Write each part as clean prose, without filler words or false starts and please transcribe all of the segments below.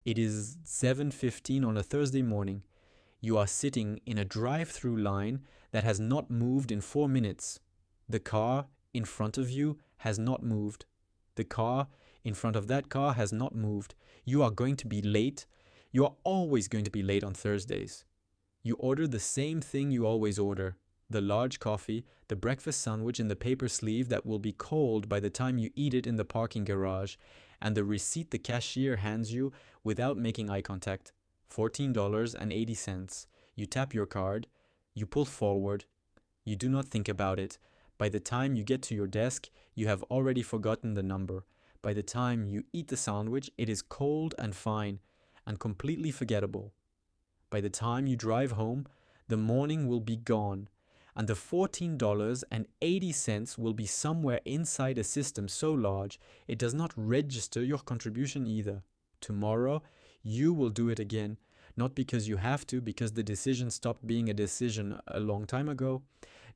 It is 7:15 on a Thursday morning. You are sitting in a drive-through line that has not moved in 4 minutes. The car in front of you has not moved. The car in front of that car has not moved. You are going to be late. You are always going to be late on Thursdays. You order the same thing you always order: the large coffee, the breakfast sandwich in the paper sleeve that will be cold by the time you eat it in the parking garage, and the receipt the cashier hands you without making eye contact. $14.80. You tap your card, you pull forward, you do not think about it. By the time you get to your desk, you have already forgotten the number. By the time you eat the sandwich, it is cold and fine and completely forgettable. By the time you drive home, the morning will be gone, and the $14.80 will be somewhere inside a system so large it does not register your contribution either. Tomorrow, you will do it again, not because you have to, because the decision stopped being a decision a long time ago.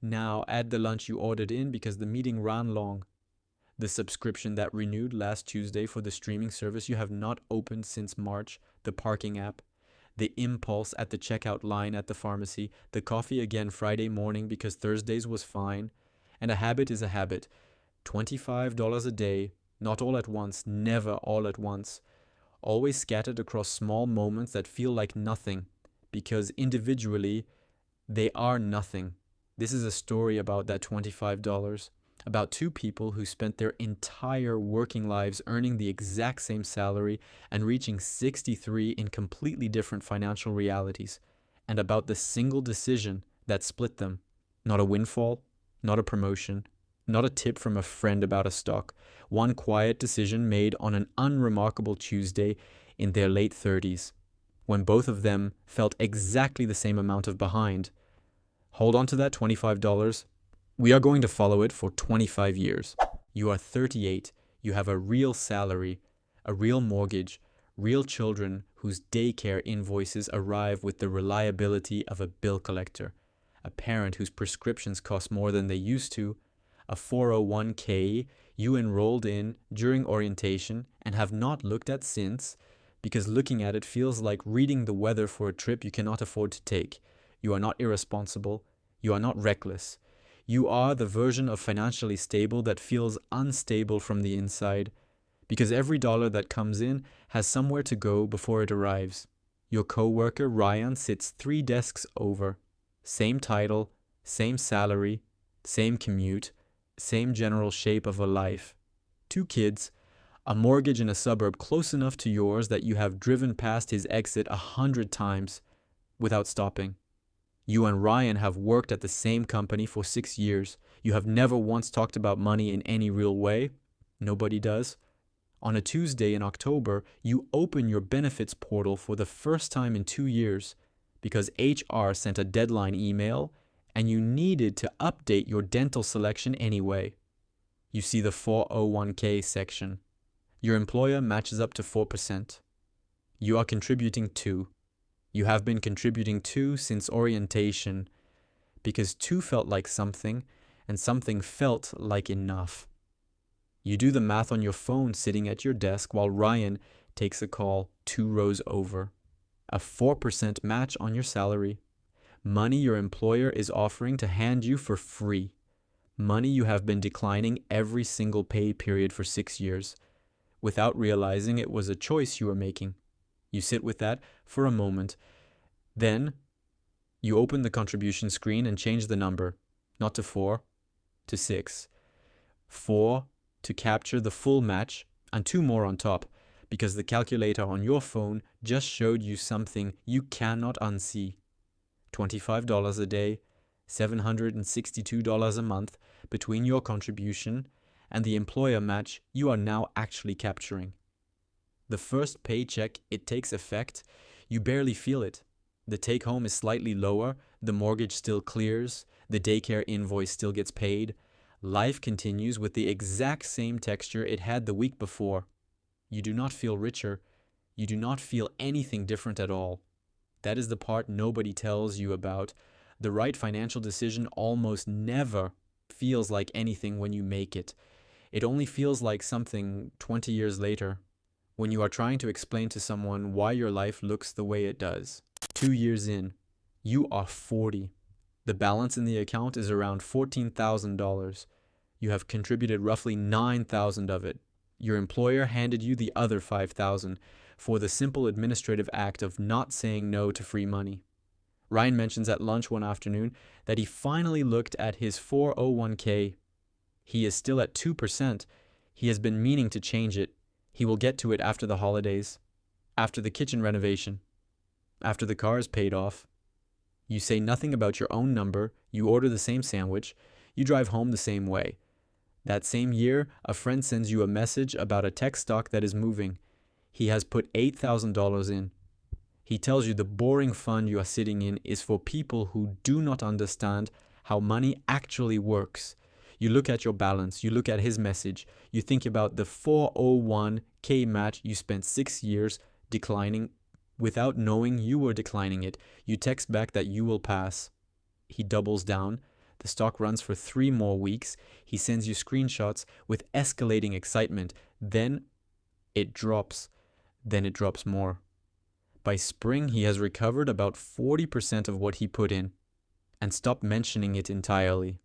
Now add the lunch you ordered in because the meeting ran long. The subscription that renewed last Tuesday for the streaming service you have not opened since March, the parking app, the impulse at the checkout line at the pharmacy, the coffee again Friday morning because Thursdays was fine. And a habit is a habit. $25 a day, not all at once, never all at once. Always scattered across small moments that feel like nothing, because individually, they are nothing. This is a story about that $25. About two people who spent their entire working lives earning the exact same salary and reaching 63 in completely different financial realities, and about the single decision that split them. Not a windfall, not a promotion, not a tip from a friend about a stock. One quiet decision made on an unremarkable Tuesday in their late 30s, when both of them felt exactly the same amount of behind. Hold on to that $25. We are going to follow it for 25 years. You are 38. You have a real salary, a real mortgage, real children whose daycare invoices arrive with the reliability of a bill collector, a parent whose prescriptions cost more than they used to, a 401k you enrolled in during orientation and have not looked at since, because looking at it feels like reading the weather for a trip you cannot afford to take. You are not irresponsible. You are not reckless. You are the version of financially stable that feels unstable from the inside, because every dollar that comes in has somewhere to go before it arrives. Your coworker Ryan sits 3 desks over. Same title, same salary, same commute, same general shape of a life. 2 kids, a mortgage in a suburb close enough to yours that you have driven past his exit 100 times without stopping. You and Ryan have worked at the same company for 6 years. You have never once talked about money in any real way. Nobody does. On a Tuesday in October, you open your benefits portal for the first time in 2 years because HR sent a deadline email and you needed to update your dental selection anyway. You see the 401k section. Your employer matches up to 4%. You are contributing 2. You have been contributing 2 since orientation because 2 felt like something and something felt like enough. You do the math on your phone sitting at your desk while Ryan takes a call 2 rows over. A 4% match on your salary. Money your employer is offering to hand you for free. Money you have been declining every single pay period for 6 years, without realizing it was a choice you were making. You sit with that for a moment. Then you open the contribution screen and change the number, not to 4, to 6. 4 to capture the full match and 2 more on top, because the calculator on your phone just showed you something you cannot unsee. $25 a day, $762 a month between your contribution and the employer match you are now actually capturing. The first paycheck, it takes effect, you barely feel it. The take home is slightly lower, the mortgage still clears, the daycare invoice still gets paid. Life continues with the exact same texture it had the week before. You do not feel richer. You do not feel anything different at all. That is the part nobody tells you about. The right financial decision almost never feels like anything when you make it. It only feels like something 20 years later, when you are trying to explain to someone why your life looks the way it does. 2 years in, you are 40. The balance in the account is around $14,000. You have contributed roughly 9,000 of it. Your employer handed you the other 5,000 for the simple administrative act of not saying no to free money. Ryan mentions at lunch one afternoon that he finally looked at his 401k. He is still at 2%. He has been meaning to change it. He will get to it after the holidays, after the kitchen renovation, after the car is paid off. You say nothing about your own number, you order the same sandwich, you drive home the same way. That same year, a friend sends you a message about a tech stock that is moving. He has put $8,000 in. He tells you the boring fund you are sitting in is for people who do not understand how money actually works. You look at your balance, you look at his message, you think about the 401k match you spent 6 years declining without knowing you were declining it. You text back that you will pass. He doubles down. The stock runs for 3 more weeks. He sends you screenshots with escalating excitement. Then it drops. Then it drops more. By spring, he has recovered about 40% of what he put in and stopped mentioning it entirely.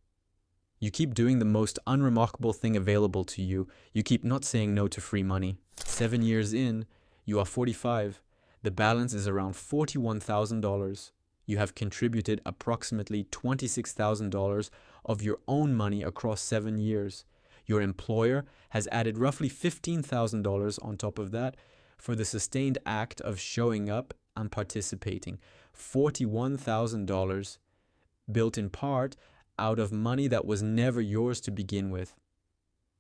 You keep doing the most unremarkable thing available to you. You keep not saying no to free money. 7 years in, you are 45. The balance is around $41,000. You have contributed approximately $26,000 of your own money across 7 years. Your employer has added roughly $15,000 on top of that for the sustained act of showing up and participating. $41,000 built in part out of money that was never yours to begin with.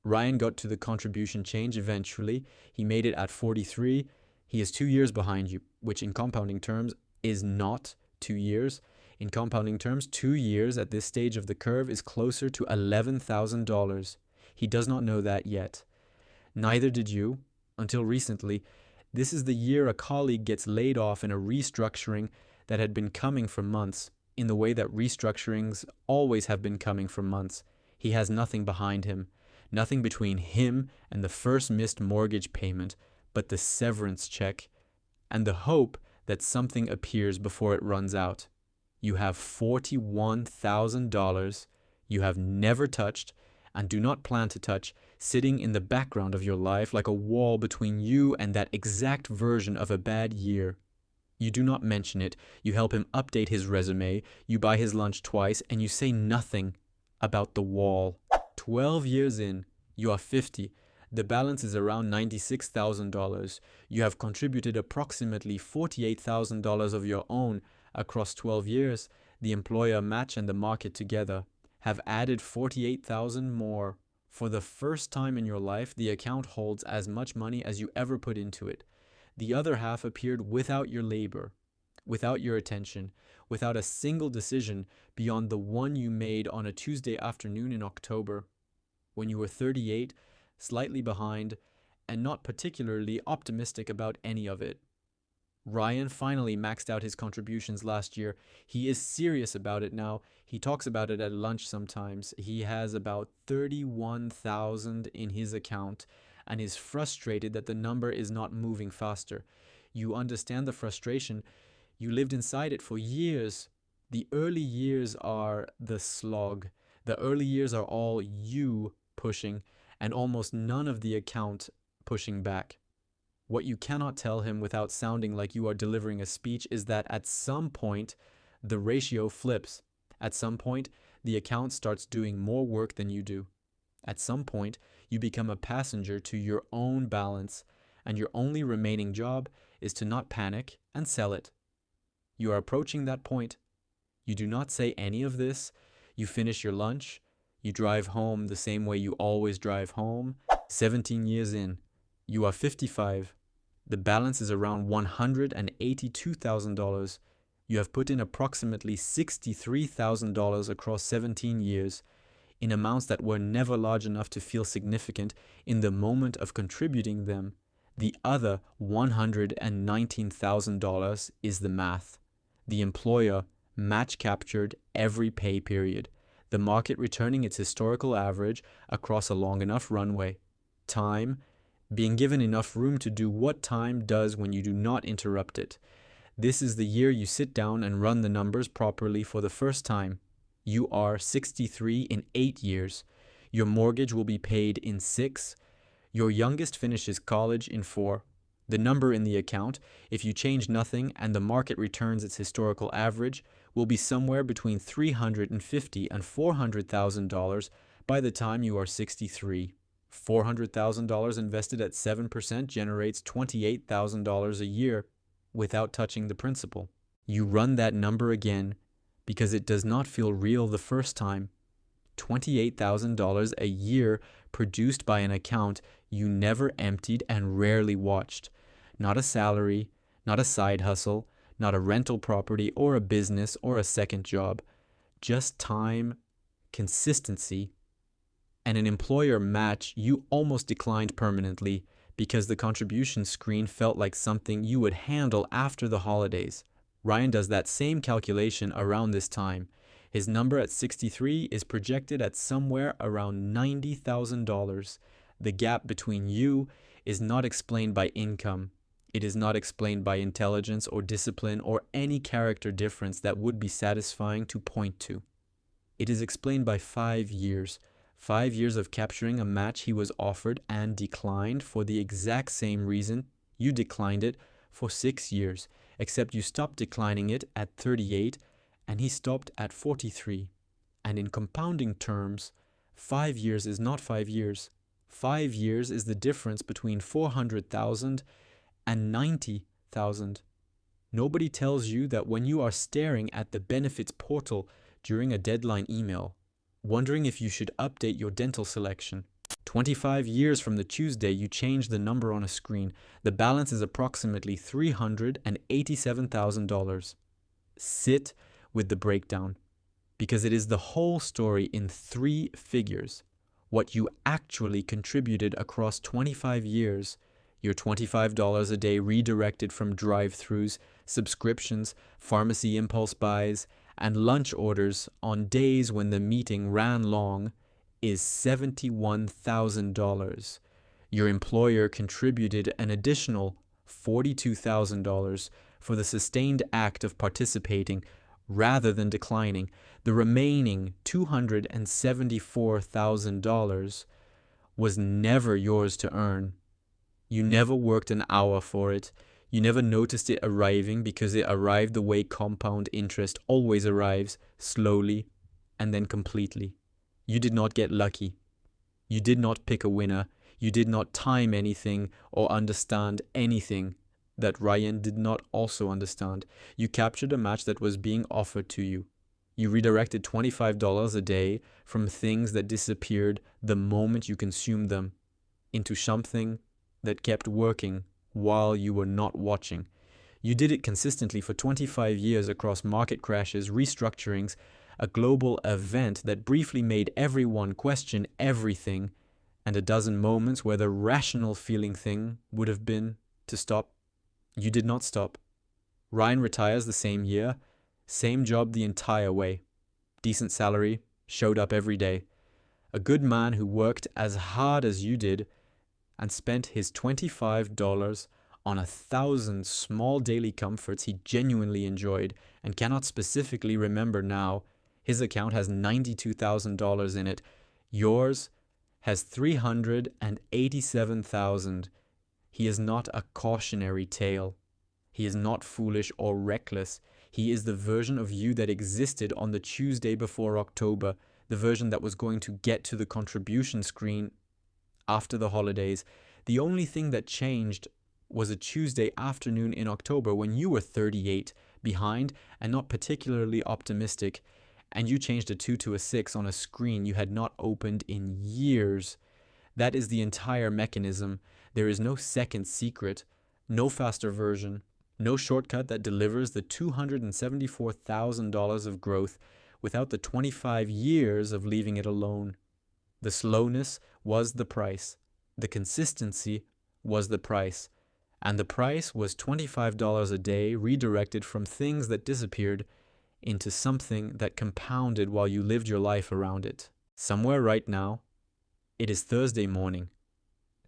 Ryan got to the contribution change eventually. He made it at 43. He is 2 years behind you, which in compounding terms is not 2 years. In compounding terms, 2 years at this stage of the curve is closer to $11,000. He does not know that yet. Neither did you, until recently. This is the year a colleague gets laid off in a restructuring that had been coming for months, in the way that restructurings always have been coming for months. He has nothing behind him, nothing between him and the first missed mortgage payment, but the severance check and the hope that something appears before it runs out. You have $41,000 you have never touched and do not plan to touch, sitting in the background of your life like a wall between you and that exact version of a bad year. You do not mention it, you help him update his resume, you buy his lunch twice, and you say nothing about the wall. 12 years in, you are 50. The balance is around $96,000. You have contributed approximately $48,000 of your own across 12 years. The employer match and the market together have added $48,000 more. For the first time in your life, the account holds as much money as you ever put into it. The other half appeared without your labor, without your attention, without a single decision beyond the one you made on a Tuesday afternoon in October, when you were 38, slightly behind, and not particularly optimistic about any of it. Ryan finally maxed out his contributions last year. He is serious about it now. He talks about it at lunch sometimes. He has about 31,000 in his account and is frustrated that the number is not moving faster. You understand the frustration. You lived inside it for years. The early years are the slog. The early years are all you pushing and almost none of the account pushing back. What you cannot tell him without sounding like you are delivering a speech is that at some point, the ratio flips. At some point, the account starts doing more work than you do. At some point, you become a passenger to your own balance, and your only remaining job is to not panic and sell it. You are approaching that point. You do not say any of this. You finish your lunch. You drive home the same way you always drive home. 17 years in, you are 55. The balance is around $182,000. You have put in approximately $63,000 across 17 years, in amounts that were never large enough to feel significant in the moment of contributing them. The other $119,000 is the math. The employer match captured every pay period, the market returning its historical average across a long enough runway. Time being given enough room to do what time does when you do not interrupt it. This is the year you sit down and run the numbers properly for the first time. You are 63 in 8 years. Your mortgage will be paid in 6. Your youngest finishes college in 4. The number in the account, if you change nothing and the market returns its historical average, will be somewhere between $350,000 and $400,000 by the time you are 63. $400,000 invested at 7% generates $28,000 a year without touching the principal. You run that number again because it does not feel real the first time. $28,000 a year produced by an account you never emptied and rarely watched. Not a salary, not a side hustle, not a rental property or a business or a second job. Just time, consistency, and an employer match you almost declined permanently because the contribution screen felt like something you would handle after the holidays. Ryan does that same calculation around this time. His number at 63 is projected at somewhere around $90,000. The gap between you is not explained by income. It is not explained by intelligence or discipline or any character difference that would be satisfying to point to. It is explained by 5 years. 5 years of capturing a match he was offered and declined for the exact same reason you declined it for 6 years, except you stopped declining it at 38 and he stopped at 43. And in compounding terms, 5 years is not 5 years. 5 years is the difference between 400,000 and 90,000. Nobody tells you that when you are staring at the benefits portal during a deadline email, wondering if you should update your dental selection. 25 years from the Tuesday you change the number on a screen, the balance is approximately $387,000. Sit with the breakdown, because it is the whole story in 3 figures. What you actually contributed across 25 years, your $25 a day redirected from drive-thrus, subscriptions, pharmacy impulse buys, and lunch orders on days when the meeting ran long, is $71,000. Your employer contributed an additional $42,000 for the sustained act of participating rather than declining. The remaining $274,000 was never yours to earn. You never worked an hour for it. You never noticed it arriving because it arrived the way compound interest always arrives, slowly and then completely. You did not get lucky. You did not pick a winner. You did not time anything or understand anything that Ryan did not also understand. You captured a match that was being offered to you. You redirected $25 a day from things that disappeared the moment you consumed them into something that kept working while you were not watching. You did it consistently for 25 years across market crashes, restructurings, a global event that briefly made everyone question everything, and a dozen moments where the rational feeling thing would have been to stop. You did not stop. Ryan retires the same year, same job the entire way. Decent salary, showed up every day. A good man who worked as hard as you did and spent his $25 on 1,000 small daily comforts he genuinely enjoyed and cannot specifically remember now. His account has $92,000 in it. Yours has $387,000. He is not a cautionary tale. He is not foolish or reckless. He is the version of you that existed on the Tuesday before October, the version that was going to get to the contribution screen after the holidays. The only thing that changed was a Tuesday afternoon in October when you were 38, behind and not particularly optimistic, and you changed a 2 to a 6 on a screen you had not opened in years. That is the entire mechanism. There is no second secret, no faster version, no shortcut that delivers the $274,000 of growth without the 25 years of leaving it alone. The slowness was the price. The consistency was the price. And the price was $25 a day redirected from things that disappeared into something that compounded while you lived your life around it. Somewhere right now, it is Thursday morning.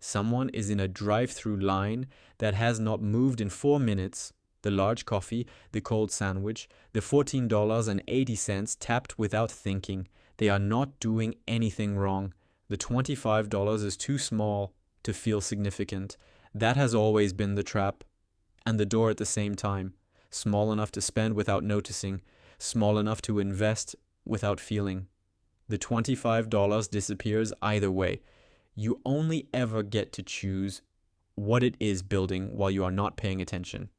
Someone is in a drive-through line that has not moved in 4 minutes. The large coffee, the cold sandwich, the $14.80 tapped without thinking. They are not doing anything wrong. The $25 is too small to feel significant. That has always been the trap. And the door at the same time. Small enough to spend without noticing. Small enough to invest without feeling. The $25 disappears either way. You only ever get to choose what it is building while you are not paying attention.